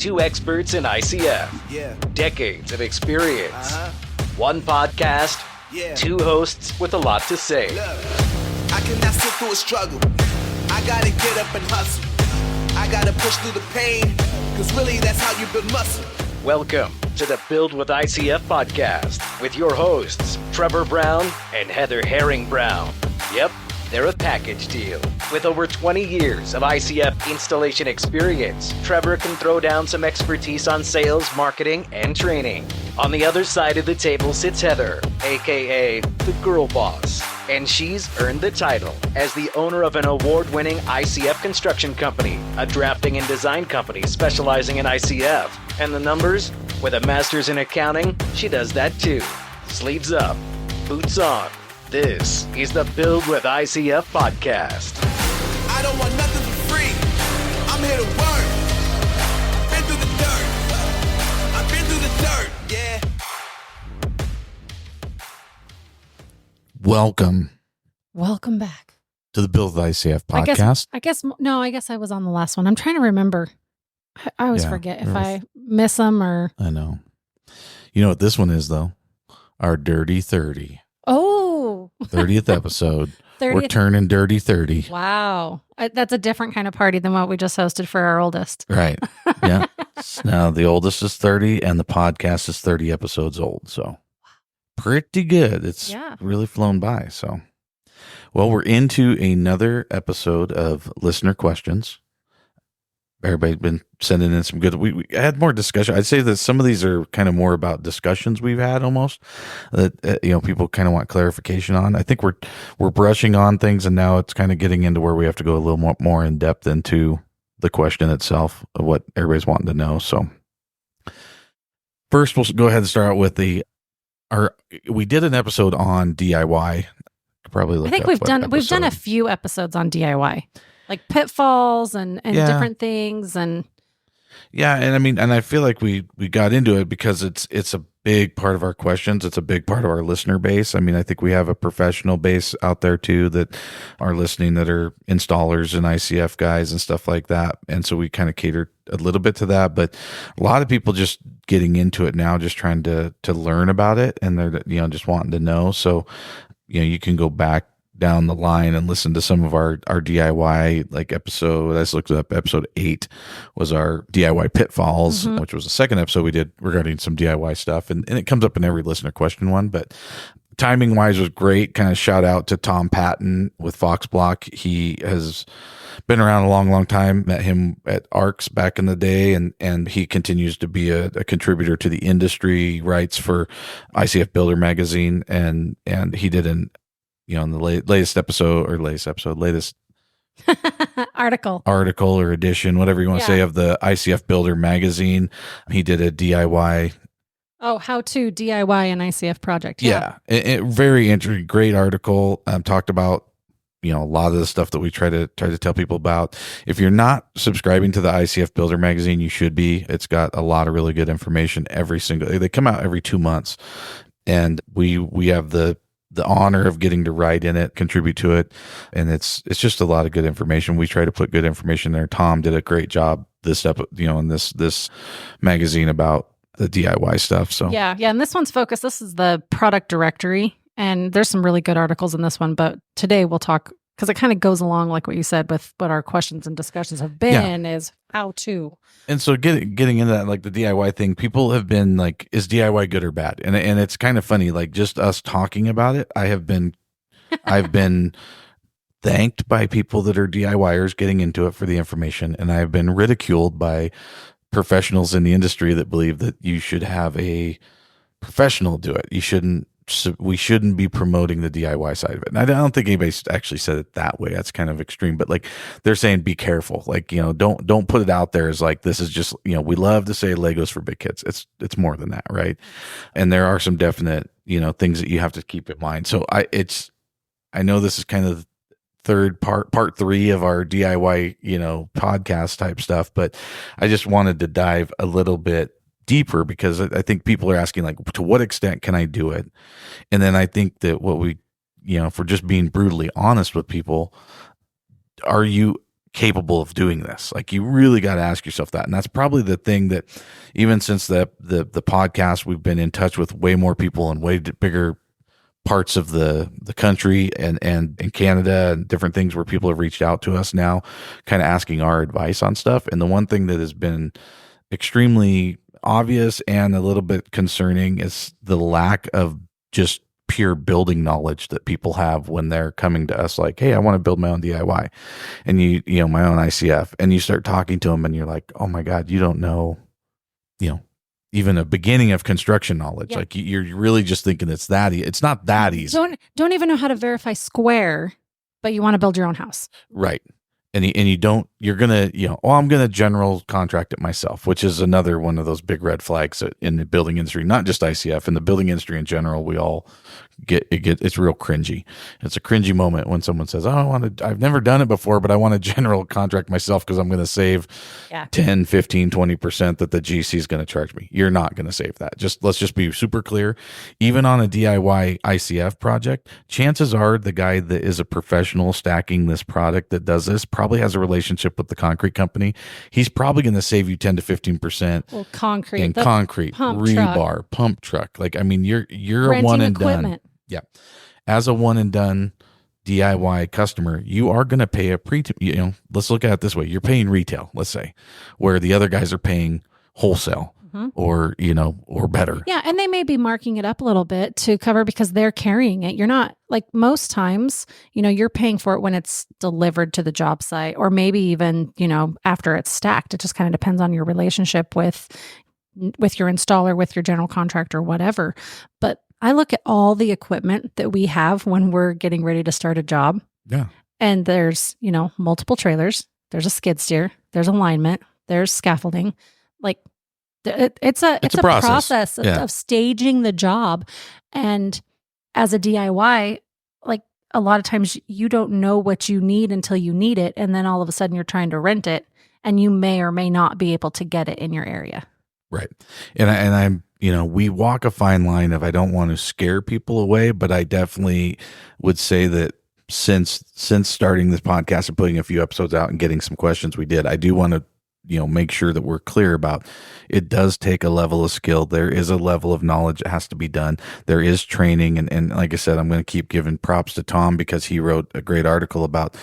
Two experts in ICF. Yeah. Decades of experience. One podcast. Yeah. Two hosts with a lot to say. Look, I cannot sit through a struggle. I gotta get up and hustle. I gotta push through the pain, cause really that's how you build muscle. Welcome to the Build with ICF podcast with your hosts, Trevor Brown and Heather Herring Brown. Yep, they're a package deal. With over 20 years of ICF installation experience, Trevor can throw down some expertise on sales, marketing, and training. On the other side of the table sits Heather, aka the girl boss, and she's earned the title as the owner of an award-winning ICF construction company, a drafting and design company specializing in ICF. And the numbers? With a master's in accounting, she does that too. Sleeves up, boots on. This is the Build with ICF podcast. I don't want nothing for free. I'm here to work. Been through the dirt. I've been through the dirt, yeah. Welcome back to the Build with ICF podcast. I guess I was on the last one. I'm trying to remember. I always forget if I miss them or. I know. You know what this one is, though? Our Dirty 30. Oh. 30th episode. 30th. We're turning Dirty 30. Wow. That's a different kind of party than what we just hosted for our oldest. Right. Yeah. Now, the oldest is 30, and the podcast is 30 episodes old. So, pretty good. It's really flown by. So, well, we're into another episode of Listener Questions. Everybody's been sending in some good. We had more discussion. I'd say that some of these are kind of more about discussions we've had almost that people kind of want clarification on. I think we're brushing on things, and now it's kind of getting into where we have to go a little more in depth into the question itself of what everybody's wanting to know. So first, we'll go ahead and start out with we did an episode on DIY. Probably I think we've done a few episodes on DIY. Like pitfalls and different things and and I feel like we got into it because it's a big part of our questions. It's a big part of our listener base. I mean, I think we have a professional base out there too that are listening that are installers and ICF guys and stuff like that. And so we kind of cater a little bit to that, but a lot of people just getting into it now, just trying to learn about it, and they're just wanting to know. So you can go back down the line and listen to some of our DIY episode. I just looked up episode 8 was our DIY pitfalls, which was the second episode we did regarding some DIY stuff. And it comes up in every listener question one, but timing wise was great. Kind of shout out to Tom Patton with Fox Block. He has been around a long, long time. Met him at ARCS back in the day, and he continues to be a contributor to the industry. He writes for ICF Builder magazine, and he did in the latest article or edition, whatever you want to say, of the ICF Builder magazine. He did a DIY. Oh, how to DIY an ICF project. Yeah. Very interesting, great article. Talked about, a lot of the stuff that we try to tell people about. If you're not subscribing to the ICF Builder magazine, you should be. It's got a lot of really good information they come out every 2 months, and we have the honor of getting to write in it, contribute to it. And it's just a lot of good information. We try to put good information there. Tom did a great job in this magazine about the DIY stuff. So yeah. And this one's focused. This is the product directory, and there's some really good articles in this one, but today we'll talk, because it kind of goes along like what you said with what our questions and discussions have been, is how to. And so getting into that, like the DIY thing, people have been like, is DIY good or bad? And it's kind of funny, like just us talking about it. I've been thanked by people that are DIYers getting into it for the information. And I've been ridiculed by professionals in the industry that believe that you should have a professional do it. We shouldn't be promoting the DIY side of it. And I don't think anybody's actually said it that way. That's kind of extreme, but like they're saying, be careful. Like, don't put it out there as like, this is just, we love to say Legos for big kids. It's more than that. Right. And there are some definite, things that you have to keep in mind. So I know this is kind of third part 3 of our DIY, podcast type stuff, but I just wanted to dive a little bit deeper, because I think people are asking, like, to what extent can I do it? And then I think that what we, if we're just being brutally honest with people, are you capable of doing this? Like, you really got to ask yourself that. And that's probably the thing that, even since the podcast, we've been in touch with way more people in way bigger parts of the country and in Canada and different things where people have reached out to us now, kind of asking our advice on stuff. And the one thing that has been extremely obvious and a little bit concerning is the lack of just pure building knowledge that people have when they're coming to us like, hey, I want to build my own DIY and my own ICF. And you start talking to them and you're like, oh my God, you don't know, even a beginning of construction knowledge. Yeah. Like, you're really just thinking it's that it's not that easy. Don't even know how to verify square, but you want to build your own house. Right. And you don't, you're going to, I'm going to general contract it myself, which is another one of those big red flags in the building industry, not just ICF, in the building industry in general. We all it's real cringy. It's a cringy moment when someone says, oh, I've never done it before, but I want to general contract myself because I'm going to save 10, 15, 20% that the GC is going to charge me. You're not going to save that. Let's just be super clear. Even on a DIY ICF project, chances are the guy that is a professional stacking this product that does this probably has a relationship with the concrete company. He's probably going to save you 10 to 15%. Well, concrete, rebar, pump truck. Like, I mean, you're a one and done. Yeah. As a one and done DIY customer, you are going to pay let's look at it this way. You're paying retail, let's say, where the other guys are paying wholesale or better. Yeah. And they may be marking it up a little bit to cover because they're carrying it. You're not, like, most times, you're paying for it when it's delivered to the job site, or maybe even, after it's stacked. It just kind of depends on your relationship with your installer, with your general contractor, whatever. But I look at all the equipment that we have when we're getting ready to start a job. Yeah. And there's, multiple trailers. There's a skid steer. There's alignment. There's scaffolding. Like, it's a process of staging the job. And as a DIY, like, a lot of times you don't know what you need until you need it. And then all of a sudden you're trying to rent it, and you may or may not be able to get it in your area. Right. And I'm, we walk a fine line of, I don't want to scare people away, but I definitely would say that since starting this podcast and putting a few episodes out and getting some questions we did, I do want to, make sure that we're clear about it does take a level of skill. There is a level of knowledge that has to be done. There is training. And like I said, I'm going to keep giving props to Tom because he wrote a great article about,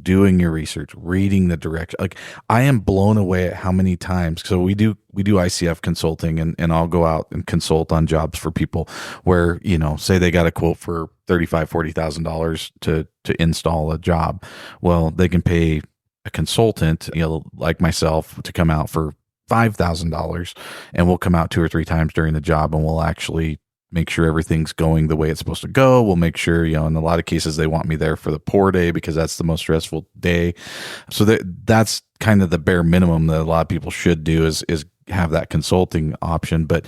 doing your research, reading the direction. Like, I am blown away at how many times. So we do ICF consulting and I'll go out and consult on jobs for people where, say they got a quote for $35,000, $40,000 to install a job. Well, they can pay a consultant, like myself, to come out for $5,000, and we'll come out 2 or 3 times during the job, and we'll actually make sure everything's going the way it's supposed to go. We'll make sure, in a lot of cases, they want me there for the pour day because that's the most stressful day. So that's kind of the bare minimum that a lot of people should do is have that consulting option. But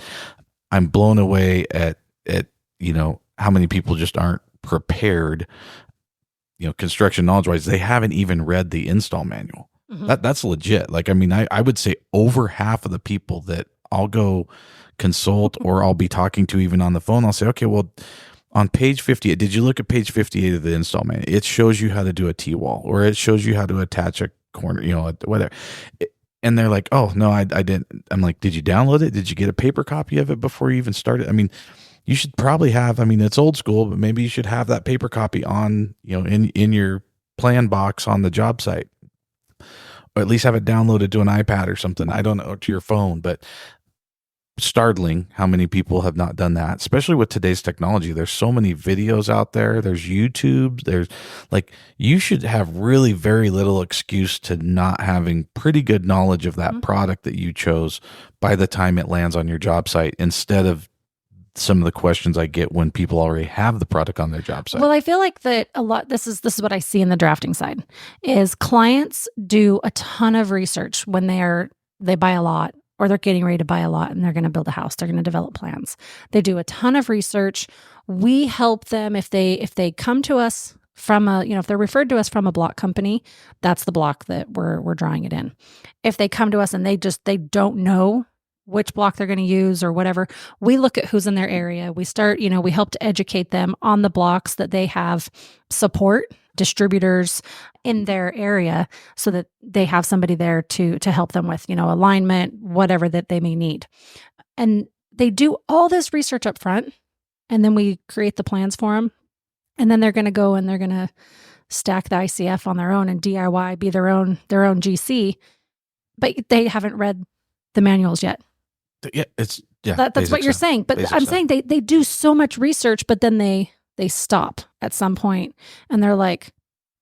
I'm blown away at how many people just aren't prepared. Construction knowledge wise, they haven't even read the install manual. Mm-hmm. That's legit. Like, I mean, I would say over half of the people that I'll go consult or I'll be talking to even on the phone, I'll say, okay, well, on page 58, did you look at page 58 of the install manual? It shows you how to do a T-wall, or it shows you how to attach a corner, whatever. And they're like, oh, no, I didn't. I'm like, did you download it? Did you get a paper copy of it before you even started? I mean, you should probably have, it's old school, but maybe you should have that paper copy on, in your plan box on the job site, or at least have it downloaded to an iPad or something. I don't know, or to your phone, but startling how many people have not done that, especially with today's technology. There's so many videos out there. There's YouTube. There's you should have really very little excuse to not having pretty good knowledge of that product that you chose by the time it lands on your job site, instead of some of the questions I get when people already have the product on their job site. Well, I feel like that a lot, this is what I see in the drafting side, is clients do a ton of research when they buy a lot, or they're getting ready to buy a lot and they're going to build a house. They're going to develop plans. They do a ton of research. We help them if they come to us from if they're referred to us from a block company, that's the block that we're drawing it in. If they come to us and they don't know which block they're going to use or whatever, we look at who's in their area. We start, we help to educate them on the blocks that they have support distributors in their area so that they have somebody there to help them with, alignment, whatever that they may need. And they do all this research up front, and then we create the plans for them. And then they're going to go and they're going to stack the ICF on their own and DIY, be their own GC, but they haven't read the manuals yet. Yeah, that's what you're saying. But I'm saying they do so much research, but then they stop at some point and they're like,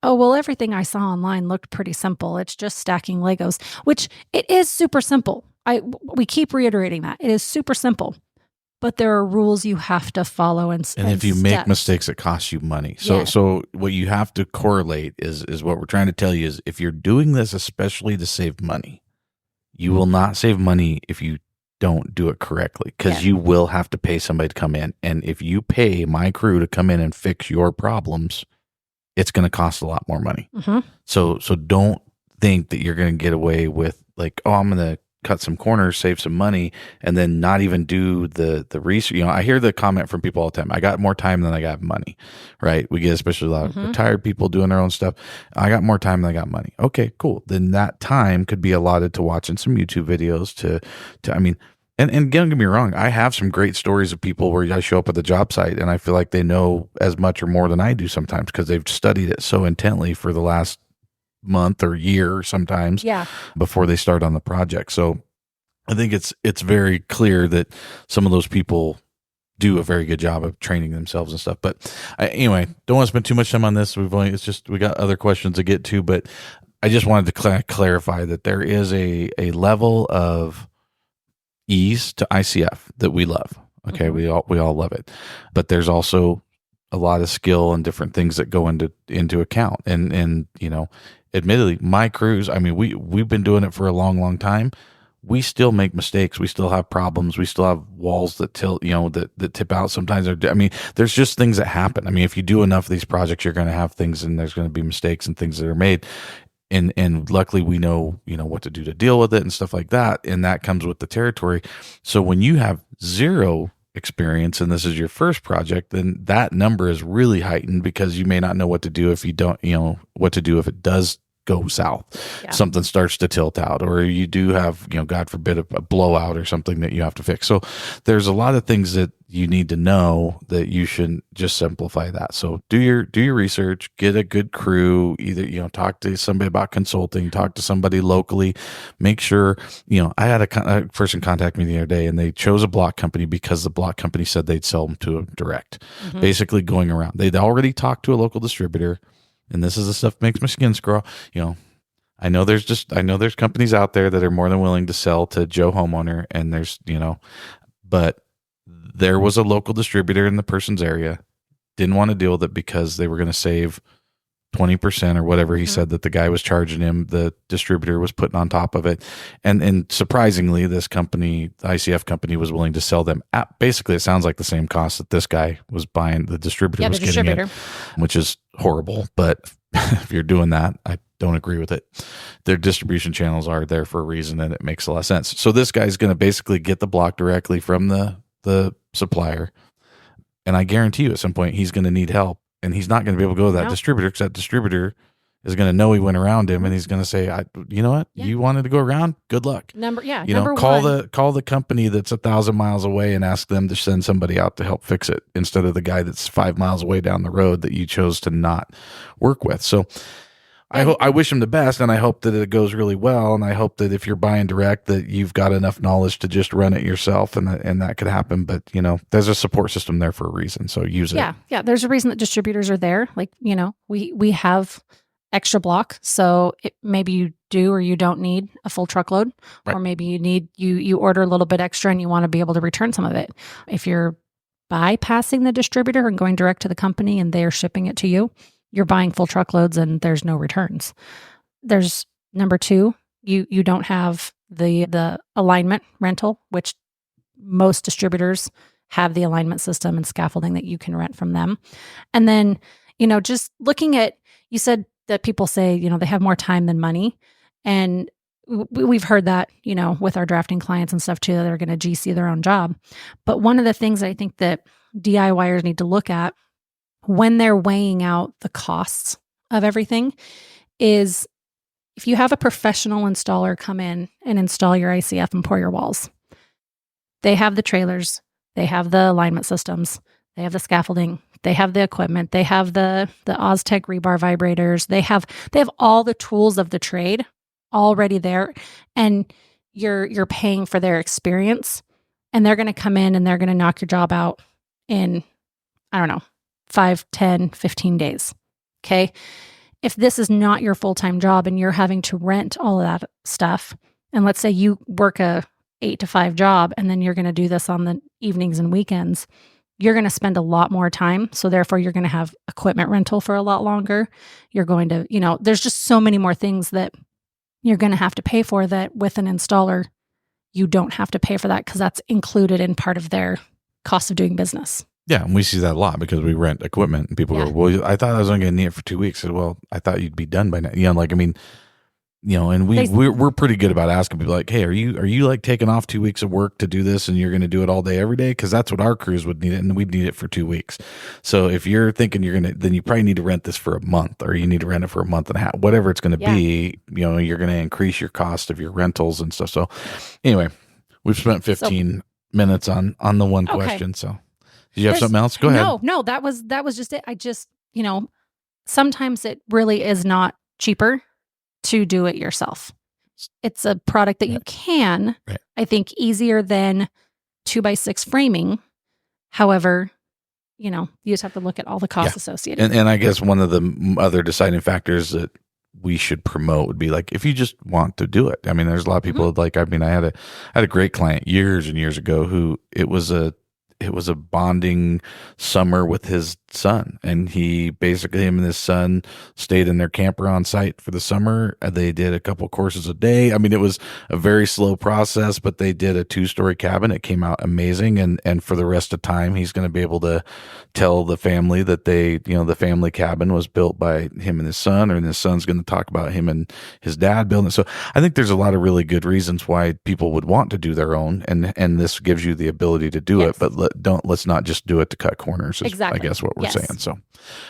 oh, well, everything I saw online looked pretty simple. It's just stacking Legos, which it is super simple. We keep reiterating that. It is super simple, but there are rules you have to follow. And if you make mistakes, it costs you money. So what you have to correlate is what we're trying to tell you is if you're doing this, especially to save money, you will not save money if you don't do it correctly, because you will have to pay somebody to come in. And if you pay my crew to come in and fix your problems, it's going to cost a lot more money. Mm-hmm. So don't think that you're going to get away with like, oh, I'm going to cut some corners, save some money, and then not even do the research. I hear the comment from people all the time, I got more time than I got money, right? We get especially a lot of retired people doing their own stuff. I got more time than I got money. Okay, cool. Then that time could be allotted to watching some YouTube videos and don't get me wrong, I have some great stories of people where I show up at the job site and I feel like they know as much or more than I do sometimes because they've studied it so intently for the last month or year sometimes before they start on the project. So I think it's very clear that some of those people do a very good job of training themselves and stuff. But anyway, don't want to spend too much time on this. We got other questions to get to, but I just wanted to clarify that there is a level of ease to ICF that we love. Okay. Mm-hmm. We all love it, but there's also a lot of skill and different things that go into account. And admittedly, my crews, we've been doing it for a long, long time. We still make mistakes. We still have problems. We still have walls that tilt, that tip out sometimes. There's just things that happen. If you do enough of these projects, you're going to have things and there's going to be mistakes and things that are made. And luckily we know, what to do to deal with it and stuff like that. And that comes with the territory. So when you have zero experience and this is your first project, then that number is really heightened because you may not know what to do if you don't, what to do if it does go south. Yeah. Something starts to tilt out, or you do have, God forbid, a blowout or something that you have to fix. So there's a lot of things that you need to know that you shouldn't just simplify that. So do your research, get a good crew, either, talk to somebody about consulting, talk to somebody locally, make sure, I had a person contact me the other day and they chose a block company because the block company said they'd sell them to a direct, basically going around. They'd already talked to a local distributor. And this is the stuff that makes my skin crawl. I know there's companies out there that are more than willing to sell to Joe homeowner, and there's, but there was a local distributor in the person's area, didn't want to deal with it because they were going to save 20% or whatever he said that the guy was charging him, the distributor was putting on top of it. And surprisingly, this company, the ICF company, was willing to sell them at basically, it sounds like the same cost that this guy was buying, the distributor was getting it, which is horrible. But if you're doing that, I don't agree with it. Their distribution channels are there for a reason and it makes a lot of sense. So this guy's going to basically get the block directly from the supplier. And I guarantee you at some point he's going to need help. And he's not going to be able to go to that distributor because that distributor is going to know he went around him, and he's going to say, "You know what? You wanted to go around. Good luck." Call the company that's 1,000 miles away and ask them to send somebody out to help fix it instead of the guy that's 5 miles away down the road that you chose to not work with. So, I wish him the best, and I hope that it goes really well, and I hope that if you're buying direct, that you've got enough knowledge to just run it yourself, and that could happen. But there's a support system there for a reason, so use it. Yeah. There's a reason that distributors are there. Like we have extra block, so maybe you do or you don't need a full truckload, right. Or maybe you need you order a little bit extra and you want to be able to return some of it. If you're bypassing the distributor and going direct to the company and they're shipping it to you, you're buying full truckloads and there's no returns. There's number 2, you don't have the alignment rental, which most distributors have the alignment system and scaffolding that you can rent from them. And then, just looking at, you said that people say, they have more time than money. And we've heard that, with our drafting clients and stuff too, that they're going to GC their own job. But one of the things I think that DIYers need to look at when they're weighing out the costs of everything is if you have a professional installer come in and install your ICF and pour your walls, they have the trailers, they have the alignment systems, they have the scaffolding, they have the equipment, they have the Oztech rebar vibrators, they have all the tools of the trade already there, and you're paying for their experience, and they're going to come in and they're going to knock your job out in, I don't know, 5, 10, 15 days. Okay. If this is not your full-time job and you're having to rent all of that stuff, and let's say you work a 8 to 5 job and then you're going to do this on the evenings and weekends, you're going to spend a lot more time. So therefore you're going to have equipment rental for a lot longer. You're going to, there's just so many more things that you're going to have to pay for that with an installer, you don't have to pay for that because that's included in part of their cost of doing business. Yeah, and we see that a lot because we rent equipment and people go, well, I thought I was only going to need it for 2 weeks. I said, well, I thought you'd be done by now. And we're pretty good about asking people like, hey, are you like taking off 2 weeks of work to do this and you're going to do it all day every day? Because that's what our crews would need it, and we'd need it for 2 weeks. So if you're thinking then you probably need to rent this for a month, or you need to rent it for a month and a half, whatever it's going to be. You're going to increase your cost of your rentals and stuff. So anyway, we've spent 15 minutes on the one question. So did you have something else? Go ahead. No, that was just it. I just, sometimes it really is not cheaper to do it yourself. It's a product that you can, I think, easier than 2x6 framing. However, you just have to look at all the costs associated. And I guess one of the other deciding factors that we should promote would be like, if you just want to do it. I mean, there's a lot of people I had a great client years and years ago who it was a bonding summer with his son, and him and his son stayed in their camper on site for the summer. They did a couple courses a day. I mean, it was a very slow process, but they did a 2-story cabin. It came out amazing. And for the rest of time, he's going to be able to tell the family that the family cabin was built by him and his son, and his son's going to talk about him and his dad building it. So I think there's a lot of really good reasons why people would want to do their own. And this gives you the ability to do it, but let's not just do it to cut corners. Exactly. I guess what we're saying. So,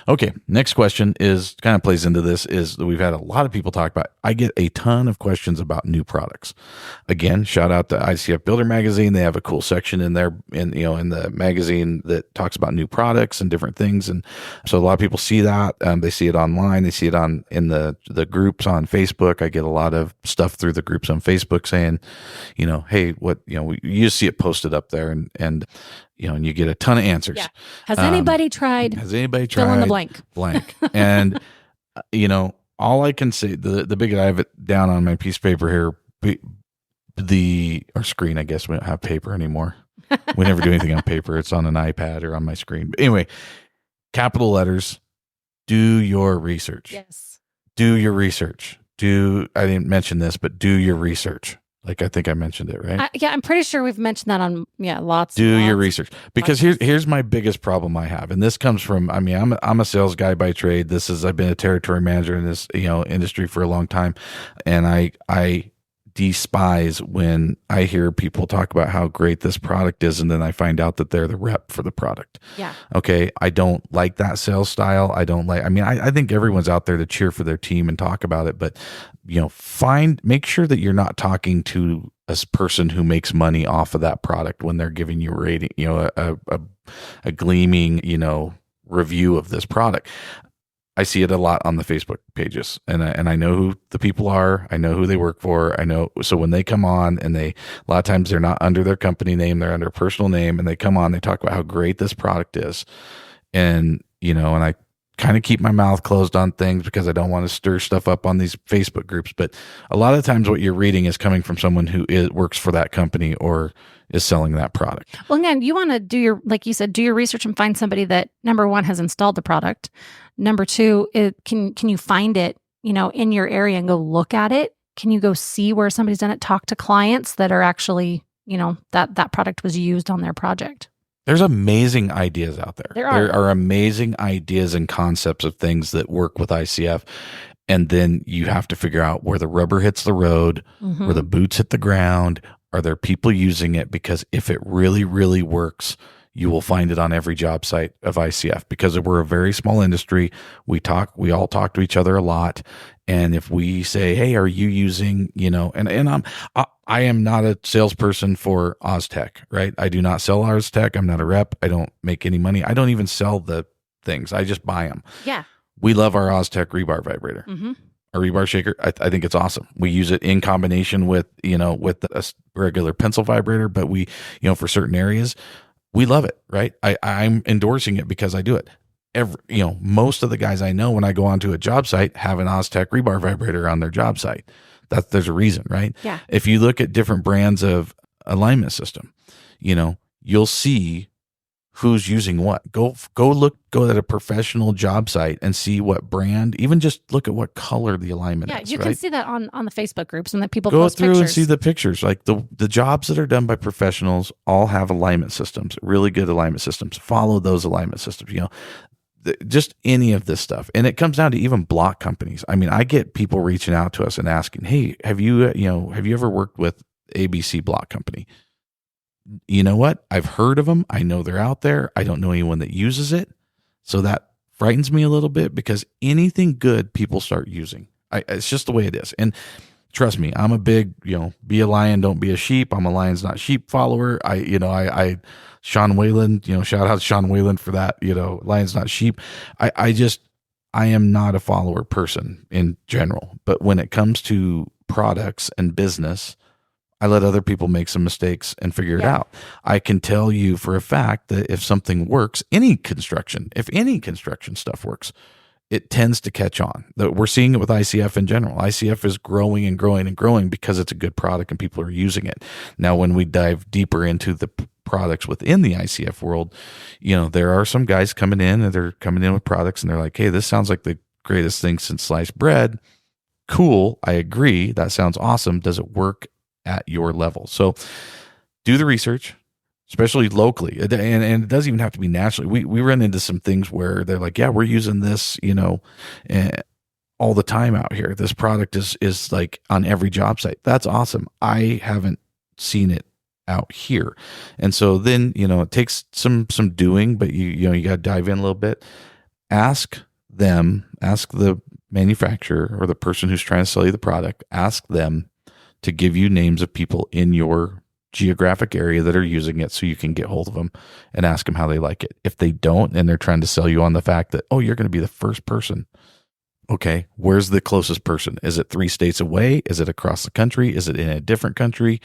okay. Next question kind of plays into this is that we've had a lot of people talk about, I get a ton of questions about new products. Again, shout out to ICF Builder Magazine. They have a cool section in there in the magazine that talks about new products and different things. And so a lot of people see that. They see it online. They see it in the groups on Facebook. I get a lot of stuff through the groups on Facebook saying, hey, you just see it posted up there, and you get a ton of answers. Yeah. Has anybody tried? Fill in the blank. And, all I can say, the big, I have it down on my piece of paper here, our screen, I guess we don't have paper anymore. We never do anything on paper. It's on an iPad or on my screen. But anyway, capital letters, do your research. Yes. Do your research. I didn't mention this, but do your research. Like, I think I mentioned it, right? I'm pretty sure we've mentioned that on, lots. Do your research, because here's my biggest problem I have. And this comes from, I'm a sales guy by trade. I've been a territory manager in this, industry for a long time. And I despise when I hear people talk about how great this product is, and then I find out that they're the rep for the product. Yeah. Okay. I don't like that sales style. I think everyone's out there to cheer for their team and talk about it, but make sure that you're not talking to a person who makes money off of that product when they're giving you a rating, a gleaming, review of this product. I see it a lot on the Facebook pages, and I know who the people are. I know who they work for. I know. So when they come on, and a lot of times they're not under their company name, they're under a personal name, and they come on, they talk about how great this product is. And, and I kind of keep my mouth closed on things because I don't want to stir stuff up on these Facebook groups. But a lot of times what you're reading is coming from someone who works for that company or is selling that product. Well, again, you want to like you said, do your research and find somebody that, number one, has installed the product. Number two, can you find it, in your area and go look at it? Can you go see where somebody's done it? Talk to clients that are actually, that product was used on their project. There's amazing ideas out there. There are amazing ideas and concepts of things that work with ICF. And then you have to figure out where the rubber hits the road, where the boots hit the ground. Are there people using it? Because if it really, really works, you will find it on every job site of ICF because we're a very small industry. We all talk to each other a lot. And if we say, hey, are you using, I am not a salesperson for Oztech, right? I do not sell Oztech. I'm not a rep. I don't make any money. I don't even sell the things. I just buy them. Yeah. We love our Oztech rebar vibrator. Mm-hmm. A rebar shaker, I think it's awesome. We use it in combination with a regular pencil vibrator, but we, for certain areas, we love it, right? I'm endorsing it because I do it. Most of the guys I know when I go onto a job site have an Oztech rebar vibrator on their job site. There's a reason, right? Yeah. If you look at different brands of alignment system, you'll see who's using what. Go at a professional job site and see what brand, even just look at what color the alignment is. Yeah, you can see that on the Facebook groups and that people go post through pictures. And see the pictures. Like the jobs that are done by professionals all have alignment systems, really good alignment systems. Follow those alignment systems, just any of this stuff. And it comes down to even block companies. I mean, I get people reaching out to us and asking, hey, have you ever worked with ABC Block Company? You know what? I've heard of them. I know they're out there. I don't know anyone that uses it. So that frightens me a little bit because anything good people start using. It's just the way it is. And trust me, I'm a big, be a lion, don't be a sheep. I'm a lions, not sheep follower. Sean Whalen, shout out to Sean Whalen for that, lions, not sheep. I am not a follower person in general, but when it comes to products and business, I let other people make some mistakes and figure it out. I can tell you for a fact that if something works, if any construction stuff works, it tends to catch on. We're seeing it with ICF in general. ICF is growing and growing and growing because it's a good product and people are using it. Now, when we dive deeper into the products within the ICF world, there are some guys coming in and they're coming in with products and they're like, hey, this sounds like the greatest thing since sliced bread. Cool. I agree. That sounds awesome. Does it work at your level? So do the research, especially locally. And it doesn't even have to be nationally. We run into some things where they're like, yeah, we're using this, all the time out here. This product is like on every job site. That's awesome. I haven't seen it out here. And so then, it takes some doing, but you got to dive in a little bit. Ask the manufacturer or the person who's trying to sell you the product, ask them to give you names of people in your geographic area that are using it so you can get hold of them and ask them how they like it. If they don't, and they're trying to sell you on the fact that, oh, you're going to be the first person. Okay, where's the closest person? Is it 3 states away? Is it across the country? Is it in a different country?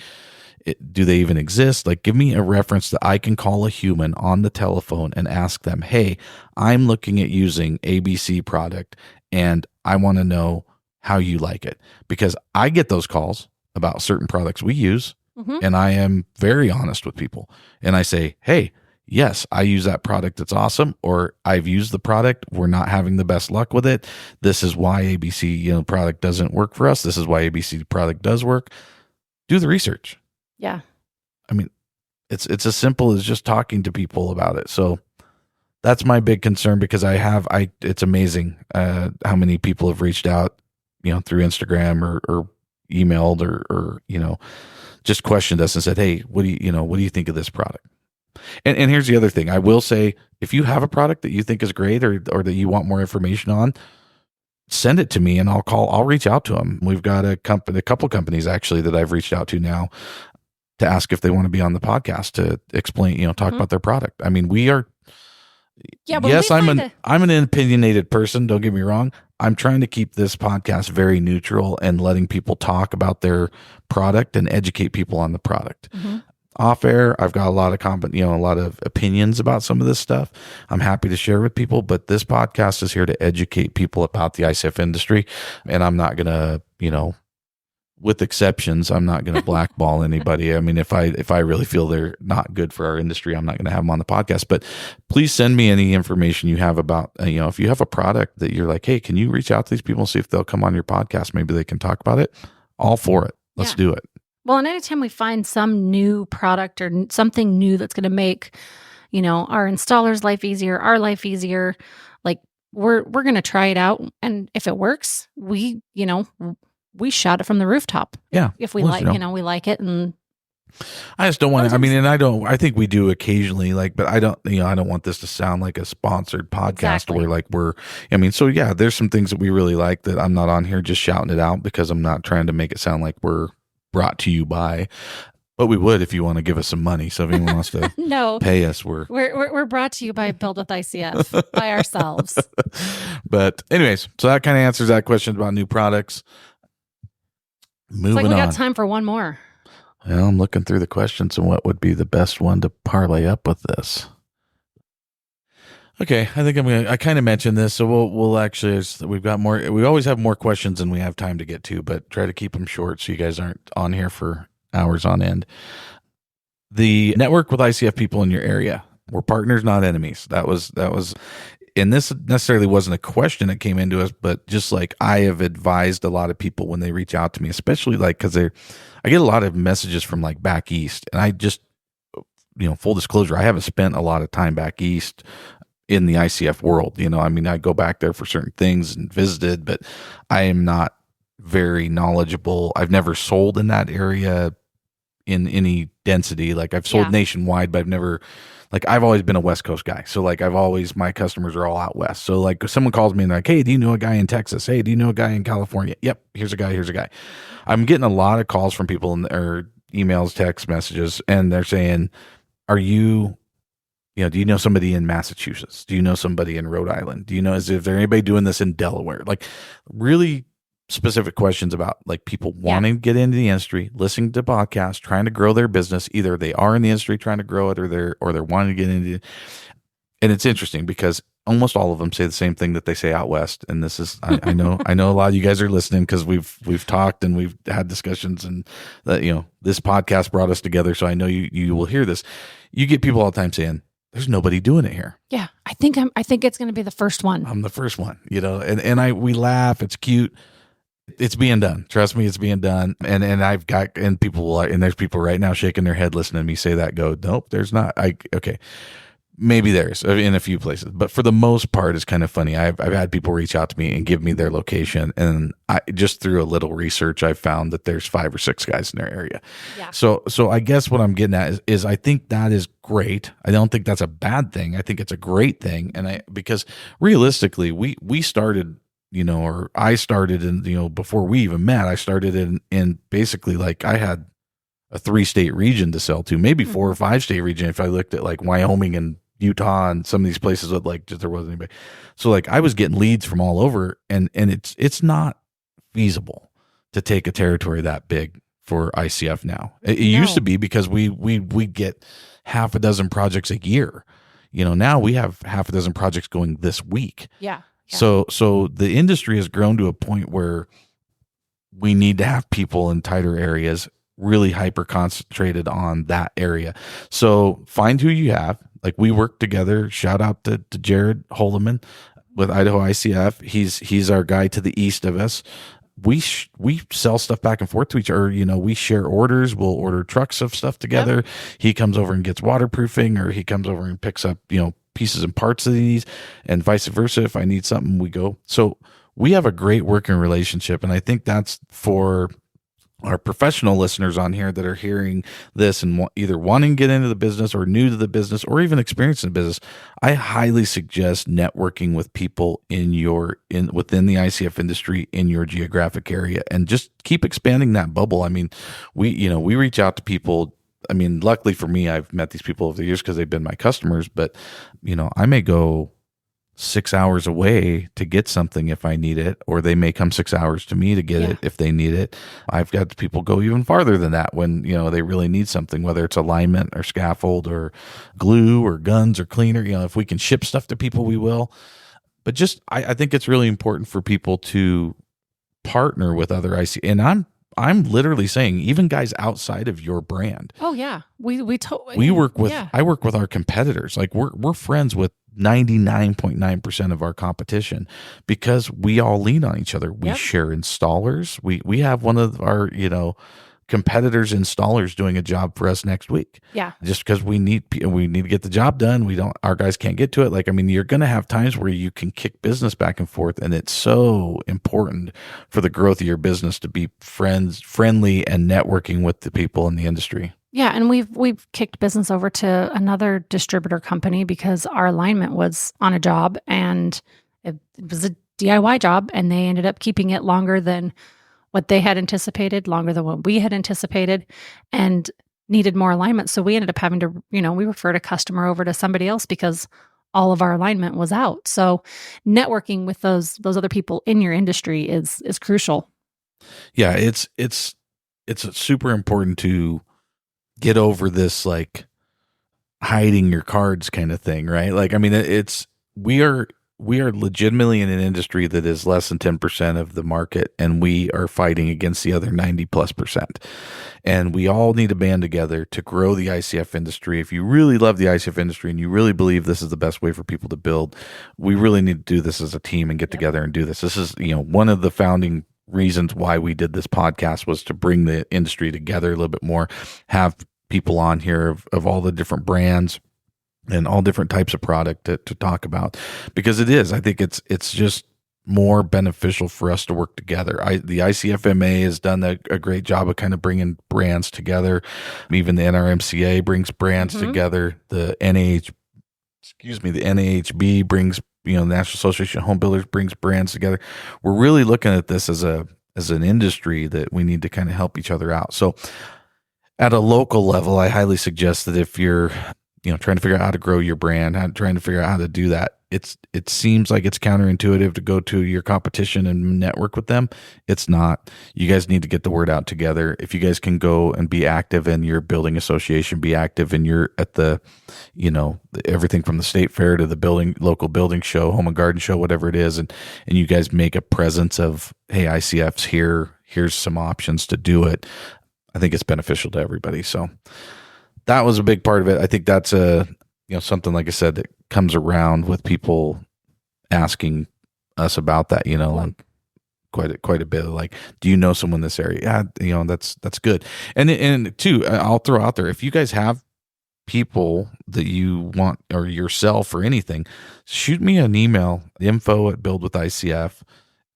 Do they even exist? Like, give me a reference that I can call a human on the telephone and ask them, hey, I'm looking at using ABC product and I want to know how you like it. Because I get those calls about certain products we use, and I am very honest with people. And I say, hey, yes, I use that product. It's awesome. Or I've used the product. We're not having the best luck with it. This is why ABC product doesn't work for us. This is why ABC product does work. Do the research. Yeah. I mean, it's as simple as just talking to people about it. So that's my big concern because it's amazing how many people have reached out, through Instagram or emailed or just questioned us and said, hey, what do you think of this product? And here's the other thing. I will say, if you have a product that you think is great or that you want more information on, send it to me and I'll reach out to them. We've got a couple companies actually that I've reached out to now to ask if they want to be on the podcast to explain, talk about their product. I mean, we are, yes, I'm an opinionated person. Don't get me wrong. I'm trying to keep this podcast very neutral and letting people talk about their product and educate people on the product. Off air, I've got a lot of opinions about some of this stuff. I'm happy to share with people, but this podcast is here to educate people about the ICF industry. And I'm not going to, with exceptions, I'm not going to blackball anybody. I mean, if I really feel they're not good for our industry, I'm not going to have them on the podcast. But please send me any information you have about, if you have a product that you're like, hey, can you reach out to these people and see if they'll come on your podcast? Maybe they can talk about it. All for it. Let's do it. Well, and anytime we find some new product or something new that's going to make, our installer's life easier, our life easier, like we're going to try it out. And if it works, we shout it from the rooftop. Yeah. If we we like it. And I just don't want to, I mean, and I think we do occasionally, like, but I don't want this to sound like a sponsored podcast where like so yeah, there's some things that we really like that I'm not on here just shouting it out because I'm not trying to make it sound like we're brought to you by, but we would if you want to give us some money. So if anyone wants to pay us, we're brought to you by Build with ICF by ourselves. But anyways, so that kind of answers that question about new products. Moving it's like we on. got time for one more. Well, I'm looking through the questions and what would be the best one to parlay up with this. Okay, I think I kind of mentioned this, so we'll actually, we've got more, we always have more questions than we have time to get to, but try to keep them short so you guys aren't on here for hours on end. The network with ICF people in your area. We're partners, not enemies. That was, and this necessarily wasn't a question that came into us, but just like I have advised a lot of people when they reach out to me, especially like, cause I get a lot of messages from like back East, and I just, full disclosure, I haven't spent a lot of time back East in the ICF world. I mean, I go back there for certain things and visited, but I am not very knowledgeable. I've never sold in that area in any density. Like I've sold nationwide, but I've always been a West Coast guy. So like my customers are all out West. So like if someone calls me and they're like, hey, do you know a guy in Texas? Hey, do you know a guy in California? Yep. Here's a guy. I'm getting a lot of calls from people or emails, text messages, and they're saying, do you know somebody in Massachusetts? Do you know somebody in Rhode Island? Do you know, is there anybody doing this in Delaware? Like really specific questions about like people wanting to get into the industry, listening to podcasts, trying to grow their business. Either they are in the industry trying to grow it, or they're wanting to get into it. And it's interesting because almost all of them say the same thing that they say out West. And this is, I know a lot of you guys are listening because we've talked and we've had discussions, and that, this podcast brought us together. So I know you will hear this. You get people all the time saying, there's nobody doing it here. Yeah. I think it's going to be the first one. I'm the first one, and we laugh. It's cute. It's being done. Trust me, it's being done. And there's people right now shaking their head listening to me say that, go, nope, there's not. Okay. Maybe there's in a few places, but for the most part, it's kind of funny. I've had people reach out to me and give me their location, and I just through a little research, I found that there's 5 or 6 guys in their area. Yeah. So I guess what I'm getting at is I think that is great. I don't think that's a bad thing. I think it's a great thing, because realistically, we started, or I started in, before we even met, I started in basically like I had a 3-state region to sell to, maybe 4 or 5-state region if I looked at like Wyoming and Utah and some of these places with like just there wasn't anybody. So like I was getting leads from all over, and it's not feasible to take a territory that big for ICF now. It used to be because we get half a dozen projects a year. Now we have half a dozen projects going this week. Yeah. So the industry has grown to a point where we need to have people in tighter areas, really hyper concentrated on that area. So find who you have. Like we work together. Shout out to Jared Holdeman with Idaho ICF. He's our guy to the east of us. We sell stuff back and forth to each other. We share orders. We'll order trucks of stuff together. Yep. He comes over and gets waterproofing, or he comes over and picks up, pieces and parts that he needs, and vice versa. If I need something, we go. So we have a great working relationship. And I think that's for our professional listeners on here that are hearing this and either wanting to get into the business or new to the business or even experiencing the business. I highly suggest networking with people within the ICF industry in your geographic area, and just keep expanding that bubble. I mean, we reach out to people. I mean, luckily for me, I've met these people over the years because they've been my customers, but I may go 6 hours away to get something if I need it, or they may come 6 hours to me to get it if they need it. I've got people go even farther than that when, they really need something, whether it's alignment or scaffold or glue or guns or cleaner. If we can ship stuff to people, we will. But just, I think it's really important for people to partner with other IC. And I'm literally saying even guys outside of your brand. Oh yeah. We work with, I work with our competitors. Like we're friends with 99.9% of our competition because we all lean on each other. We share installers. We have one of our, competitors installers doing a job for us next week. Yeah. Just because we need to get the job done. Our guys can't get to it. Like, I mean, you're going to have times where you can kick business back and forth, and it's so important for the growth of your business to be friendly and networking with the people in the industry. Yeah, and we've kicked business over to another distributor company because our alignment was on a job and it was a DIY job, and they ended up keeping it longer than what they had anticipated, longer than what we had anticipated, and needed more alignment. So we ended up having to, we referred a customer over to somebody else because all of our alignment was out. So networking with those other people in your industry is crucial. Yeah, it's super important to get over this like hiding your cards kind of thing, right? Like, I mean, we are legitimately in an industry that is less than 10% of the market, and we are fighting against the other 90+%. And we all need to band together to grow the ICF industry. If you really love the ICF industry and you really believe this is the best way for people to build, we really need to do this as a team and get together and do this. This is, one of the founding reasons why we did this podcast was to bring the industry together a little bit more, have people on here of all the different brands and all different types of product to talk about, because I think it's just more beneficial for us to work together. The ICFMA has done a great job of kind of bringing brands together. Even the NRMCA brings brands together. The NAHB brings, the National Association of Home Builders brings brands together. We're really looking at this as an industry that we need to kind of help each other out. So at a local level, I highly suggest that if you're, trying to figure out how to grow your brand, trying to figure out how to do that, it seems like it's counterintuitive to go to your competition and network with them. It's not. You guys need to get the word out together. If you guys can go and be active in your building association, be active in your at the, everything from the state fair to the local building show, home and garden show, whatever it is, and you guys make a presence of, hey, ICF's here. Here's some options to do it. I think it's beneficial to everybody. So that was a big part of it. I think that's something, like I said, that comes around with people asking us about that, like quite a bit of like, do you know someone in this area? Yeah. That's good. And too, I'll throw out there, if you guys have people that you want, or yourself or anything, shoot me an email, info@buildwithicf,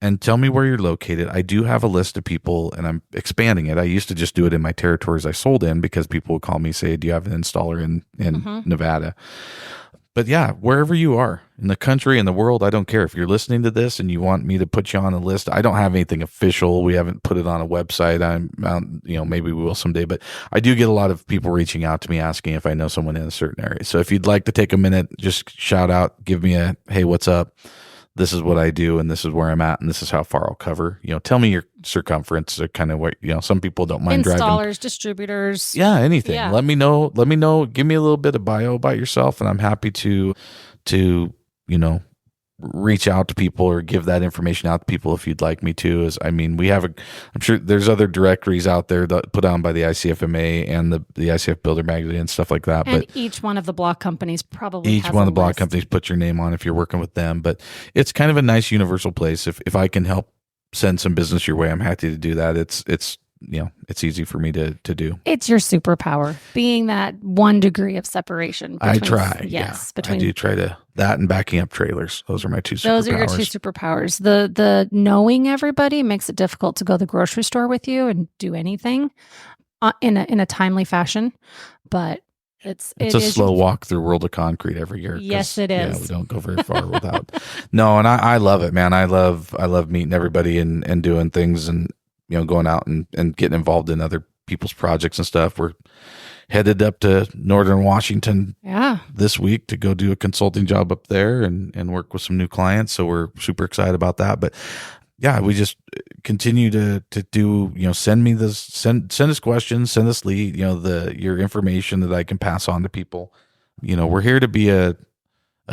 and tell me where you're located. I do have a list of people, and I'm expanding it. I used to just do it in my territories I sold in, because people would call me, say, do you have an installer in Nevada? But yeah, wherever you are in the country, in the world, I don't care. If you're listening to this and you want me to put you on a list, I don't have anything official. We haven't put it on a website. Maybe we will someday, but I do get a lot of people reaching out to me asking if I know someone in a certain area. So if you'd like to take a minute, just shout out, give me a, hey, what's up? This is what I do, and this is where I'm at, and this is how far I'll cover. Tell me your circumference, or kind of what, some people don't mind driving. Installers, distributors. Yeah, anything. Yeah. Let me know. Give me a little bit of bio about yourself, and I'm happy to reach out to people or give that information out to people if you'd like me to. I'm sure there's other directories out there that put on by the ICFMA and the ICF Builder Magazine and stuff like that. And but each one of the block companies probably each has one of a the block list. companies put your name on if you're working with them. But it's kind of a nice universal place. If I can help send some business your way, I'm happy to do that. It's easy for me to do. It's your superpower, being that 1 degree of separation. I try. Yes. I do try to, that and backing up trailers. Those are my two superpowers. Those are your two superpowers. The knowing everybody makes it difficult to go to the grocery store with you and do anything in a timely fashion. But it's a slow walk through World of Concrete every year. Yes, it is. Yeah, we don't go very far without. No, and I love it, man. I love meeting everybody and doing things, and going out and getting involved in other people's projects and stuff. We're headed up to Northern Washington this week to go do a consulting job up there and work with some new clients. So we're super excited about that. But yeah, we just continue to do, send us questions, send us lead, your information that I can pass on to people. We're here to be a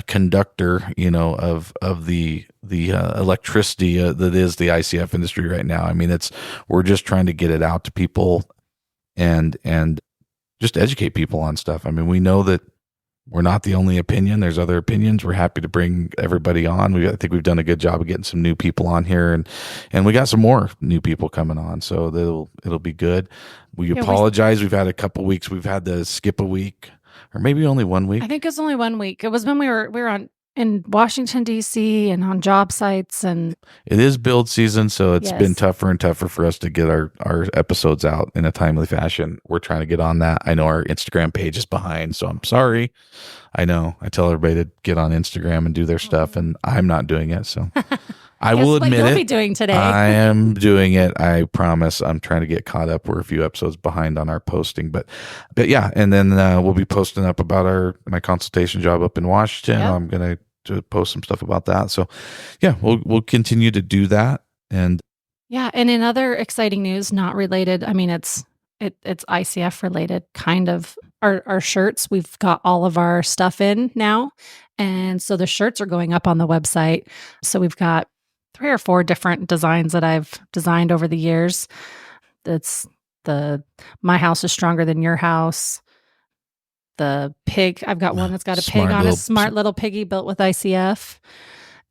conductor, of the electricity that is the ICF industry right now. I mean, we're just trying to get it out to people and just educate people on stuff. I mean, we know that we're not the only opinion. There's other opinions. We're happy to bring everybody on. I think we've done a good job of getting some new people on here, and we got some more new people coming on. So it'll be good. We apologize. We've had a couple weeks. We've had to skip a week, or maybe only 1 week. I think it was only 1 week. It was when we were on in Washington, D.C. and on job sites. And it is build season, so it's Yes. been tougher and tougher for us to get our episodes out in a timely fashion. We're trying to get on that. I know our Instagram page is behind, so I'm sorry. I know. I tell everybody to get on Instagram and do their stuff, and I'm not doing it, so I guess will what admit you'll it. be doing today. I am doing it. I promise. I'm trying to get caught up. We're a few episodes behind on our posting, but yeah. And then we'll be posting up about my consultation job up in Washington. Yep. I'm going to post some stuff about that. So yeah, we'll continue to do that. And Yeah, and in other exciting news, not related. I mean, it's ICF related, kind of. Our shirts, we've got all of our stuff in now, and so the shirts are going up on the website. So we've got 3 or 4 different designs that I've designed over the years. It's the "My house is stronger than your house." The pig. I've got one that's got a pig on it, smart little piggy built with ICF.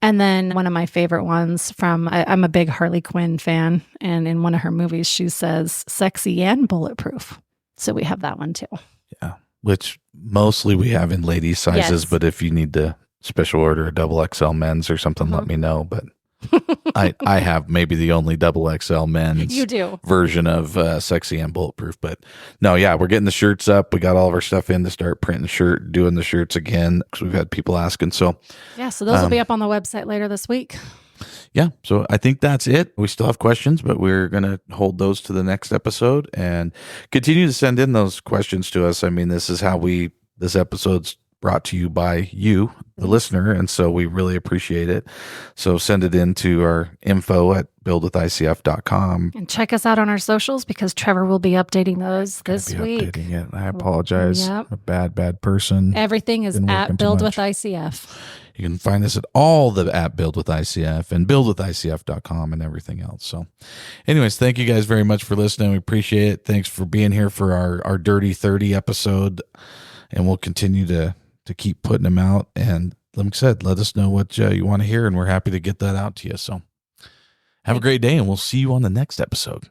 And then one of my favorite ones I'm a big Harley Quinn fan. And in one of her movies, she says sexy and bulletproof. So we have that one too. yeah, which mostly we have in ladies sizes, Yes. but if you need to special order a double XL men's or something, let me know. But I have maybe the only double XL men's You do. version of sexy and bulletproof. But no, yeah, we're getting the shirts up. We got all of our stuff in to start printing doing the shirts again, because we've had people asking. So Yeah, so those will be up on the website later this week. yeah, so I think that's it. We still have questions, but we're going to hold those to the next episode and continue to send in those questions to us. I mean, this is how this episode's brought to you by you, the listener, and so we really appreciate it. So send it in to our info at buildwithicf.com. And check us out on our socials, because Trevor will be updating those this week. Updating it. I apologize. Yep. I'm a bad person. Everything is Been at working too Build much. with ICF. You can find us at all the at Build with ICF and buildwithicf.com and everything else. So anyways, thank you guys very much for listening. We appreciate it. Thanks for being here for our Dirty 30 episode. And we'll continue to keep putting them out. And like I said, let us know what you want to hear, and we're happy to get that out to you. So have a great day, and we'll see you on the next episode.